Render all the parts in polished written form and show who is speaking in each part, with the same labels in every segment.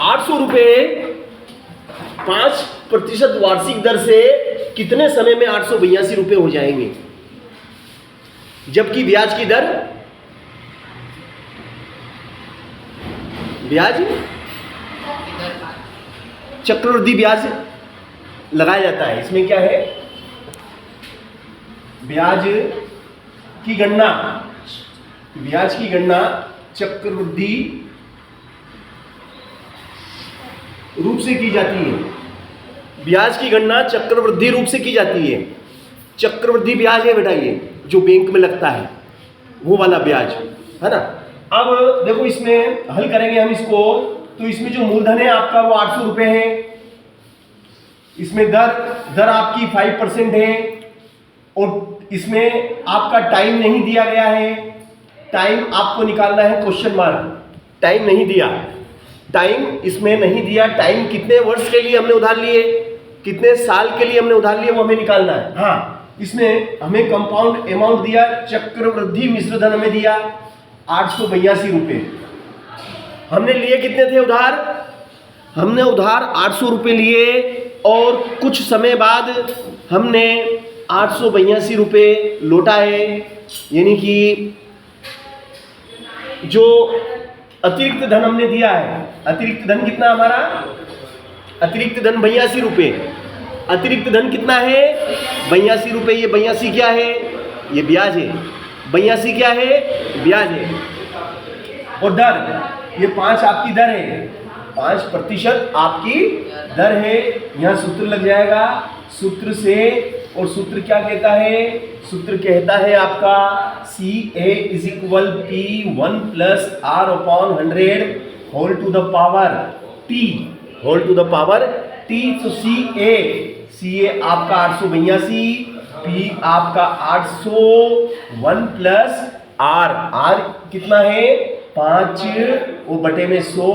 Speaker 1: 800 रुपये 5% वार्षिक दर से कितने समय में 882 रुपये हो जाएंगे, जबकि ब्याज की दर, ब्याज चक्रवृद्धि ब्याज लगाया जाता है। इसमें क्या है, ब्याज की गणना, ब्याज की गणना चक्रवृद्धि रूप से की जाती है। ब्याज की गणना चक्रवृद्धि रूप से की जाती है। चक्रवृद्धि ब्याज है बेटा, ये जो बैंक में लगता है वो वाला ब्याज है ना। अब देखो इसमें हल करेंगे हम इसको, तो इसमें जो मूलधन है आपका वो 800 रुपये है। इसमें दर आपकी 5% है और इसमें आपका टाइम नहीं दिया गया है। टाइम आपको निकालना है, क्वेश्चन मार्क, टाइम नहीं दिया, टाइम इसमें नहीं दिया। टाइम कितने वर्ष के लिए हमने उधार लिए, कितने साल के लिए हमने उधार लिए, वो हमें निकालना है। हाँ, इसमें हमें कंपाउंड अमाउंट दिया, चक्रवृद्धि मिश्र धन हमें दिया 882 रुपये। हमने लिए कितने थे उधार, हमने उधार 800 रुपये लिए और कुछ समय बाद हमने 882 रुपये लौटाए, यानी कि जो अतिरिक्त धन हमने दिया है, अतिरिक्त धन कितना हमारा, अतिरिक्त धन 82 रुपये। अतिरिक्त धन कितना है, 82 रुपये। ये 82 क्या है, ये ब्याज है। 82 क्या है, ब्याज है। और दर, ये 5 आपकी दर है, 5% आपकी दर है। यहाँ सूत्र लग जाएगा, सूत्र से, और सूत्र क्या कहता है, सूत्र कहता है आपका CA = P1 + R/100 whole to the power T, whole to the power T। तो CA आपका 882, P आपका 800, 1 + R कितना है 5 और बटे में 100,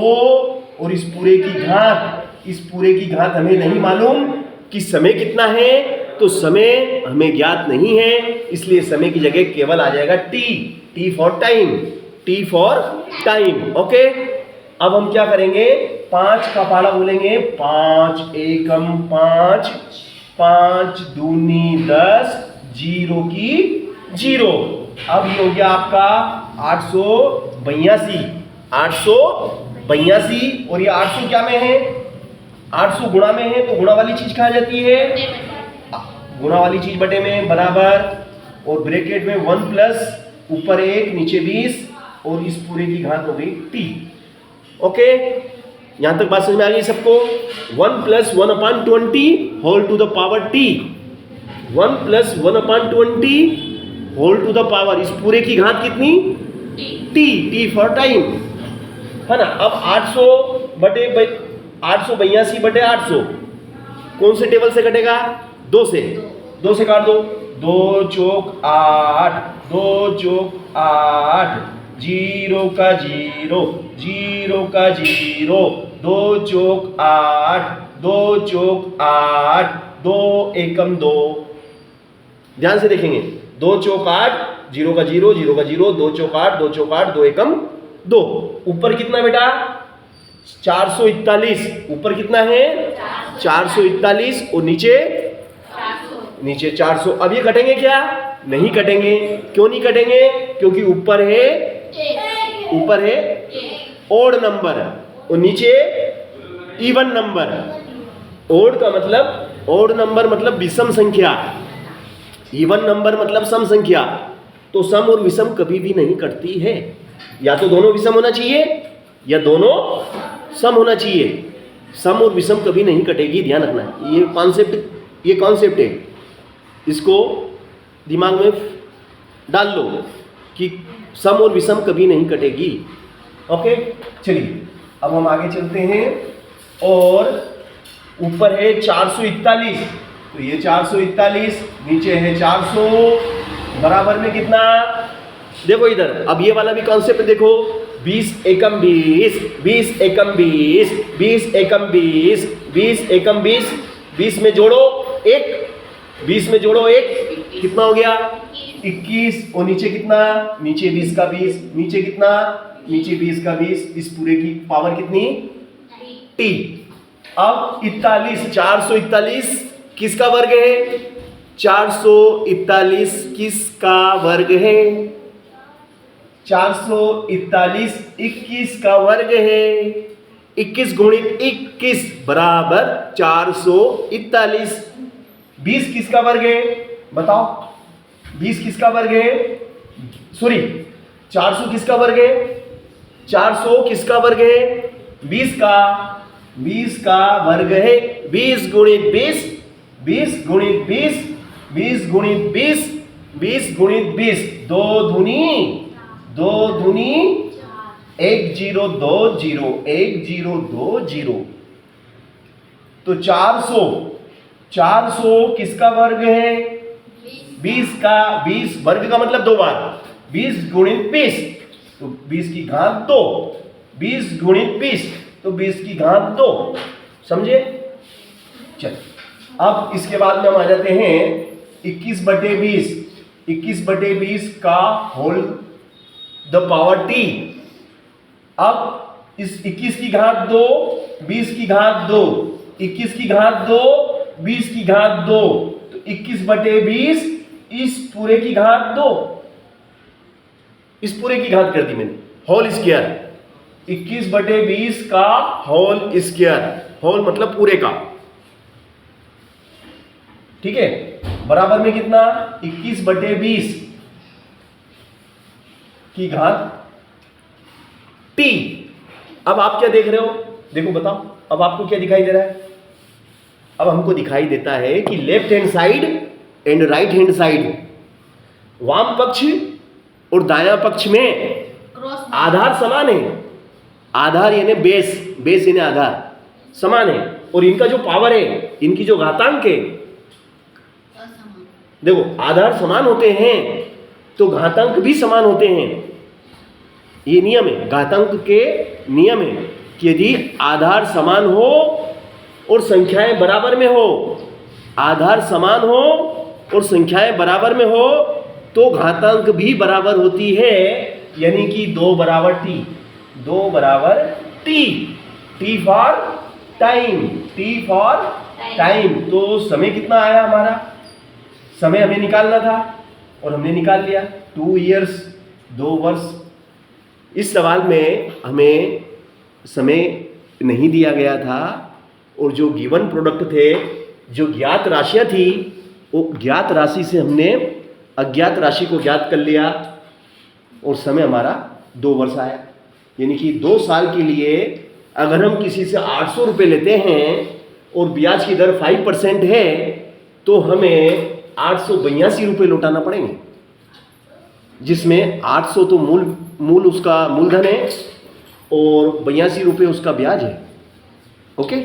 Speaker 1: और इस पूरे की घात, इस पूरे की घात हमें नहीं मालूम कि समय कितना है, तो समय हमें ज्ञात नहीं है, इसलिए समय की जगह केवल आ जाएगा T for time, T for time. Okay, अब हम क्या करेंगे, 5 का पाला बोलेंगे, 5 एकम 5, 5 दूनी 10, 0 की 0। अब ये हो गया आपका 882, 882, और ये 800 क्या में है, 800 गुणा में है, तो गुणा वाली चीज कहाँ जाती है, गुणा वाली चीज बटे में, बराबर, और ब्रैकेट में 1 + ऊपर 1 नीचे 20, और इस पूरे की घात हो गई T। ओके, यहां तक बात समझ में आ गई सबको। 1 + 1/20 whole to the power T, 1 + 1/20 whole to the power, इस पूरे की घात कितनी, T फॉर टाइम, है ना। अब 882 बटे 800 कौन से टेबल से कटेगा, 2 से काट दो, 2 चौक 8, 2 चौक 8, 0 का 0, 0 का 0, 2 चौक 8, 2 चौक 8, 2 एकम 2। ध्यान से देखेंगे, 2 चौक 8, 0 का 0, 0 का 0, 2 चौक 8, 2 चौक 8, 2 एकम 2। ऊपर कितना बेटा, 441, ऊपर कितना है 441, और नीचे 400। अब ये कटेंगे क्या, नहीं कटेंगे। क्यों नहीं कटेंगे, क्योंकि ऊपर है ओड नंबर और नीचे इवन नंबर। ओड का मतलब, ओड नंबर मतलब विषम संख्या, इवन नंबर मतलब सम संख्या। तो सम और विषम कभी भी नहीं कटती है, या तो दोनों विषम होना चाहिए या दोनों सम होना चाहिए। सम और विषम कभी नहीं कटेगी, ध्यान रखना। ये कॉन्सेप्ट है, इसको दिमाग में डाल लो कि सम और विषम कभी नहीं कटेगी। ओके, चलिए अब हम आगे चलते हैं। और ऊपर है 441, तो ये 441, नीचे है 400, बराबर में कितना, देखो इधर। अब ये वाला भी कॉन्सेप्ट देखो, 20 एकम 20, 20 एकम 20, 20 एकम 20, 20 एकम 20, 20 में जोड़ो 1, 20 में जोड़ो 1, कितना हो गया 21, और नीचे कितना, नीचे 20 का 20, नीचे कितना, नीचे 20 का 20, इस पूरे की पावर कितनी टी। अब 41, 441 किसका वर्ग है? 441 किसका वर्ग है? 441 21 का वर्ग है। 21 गुणित 21 बराबर 441। 20 किसका वर्ग है? बताओ 20 किसका वर्ग है? सॉरी 400 किसका वर्ग है? 400 किसका वर्ग है? 20 का वर्ग है। 20 गुणित 20, 20 गुणित 20, 20 गुणित 20, 20 गुणित 20, दो दूनी 1020, 1020। तो 400 किसका वर्ग है? 20 का। 20 वर्ग का मतलब दो बार। 20 गुणित 20 तो 20 की घात 2, 20 गुणित 20 तो 20 की घात 2। समझे? चल अब इसके बाद में हम आ जाते हैं 21/20, 21/20 का होल द पावर टी। अब इस 21 की घात 2, 20 की घात 2, 21 की घात 2, 20 की घात 2, तो 21/20 इस पूरे की घात 2, इस पूरे की घात कर दी मैंने, होल स्क्वायर। 21/20 का होल स्क्वायर, होल मतलब पूरे का, ठीक है, बराबर में कितना? 21/20 की घात टी। अब आप क्या देख रहे हो? देखो बताओ, अब आपको क्या दिखाई दे रहा है? अब हमको दिखाई देता है कि left hand side and right hand side, वाम पक्ष और दायां पक्ष में आधार समान है। आधार यानी बेस, बेस यानी आधार समान है, और इनका जो पावर है, इनकी जो घातांक है, देखो आधार समान होते हैं तो घातांक भी समान होते हैं। ये नियम है, घातांक के नियम है कि यदि आधार समान हो और संख्याएं बराबर में हो, आधार समान हो और संख्याएं बराबर में हो तो घातांक भी बराबर होती है, यानी कि 2 बराबर टी, 2 बराबर T. T for time, T for time. तो समय कितना आया हमारा? समय हमें निकालना था और हमने निकाल लिया, 2 ईयर्स, 2 वर्ष। इस सवाल में हमें समय नहीं दिया गया था और जो गिवन प्रोडक्ट थे, जो ज्ञात राशियां थी, वो ज्ञात राशि से हमने अज्ञात राशि को ज्ञात कर लिया और समय हमारा 2 वर्ष आया। यानी कि 2 साल के लिए अगर हम किसी से 800 रुपये लेते हैं और ब्याज की दर 5% है तो हमें 882 रुपये लौटाना पड़ेंगे, जिसमें 800 तो मूल उसका मूलधन है और 82 रुपये उसका ब्याज है। ओके।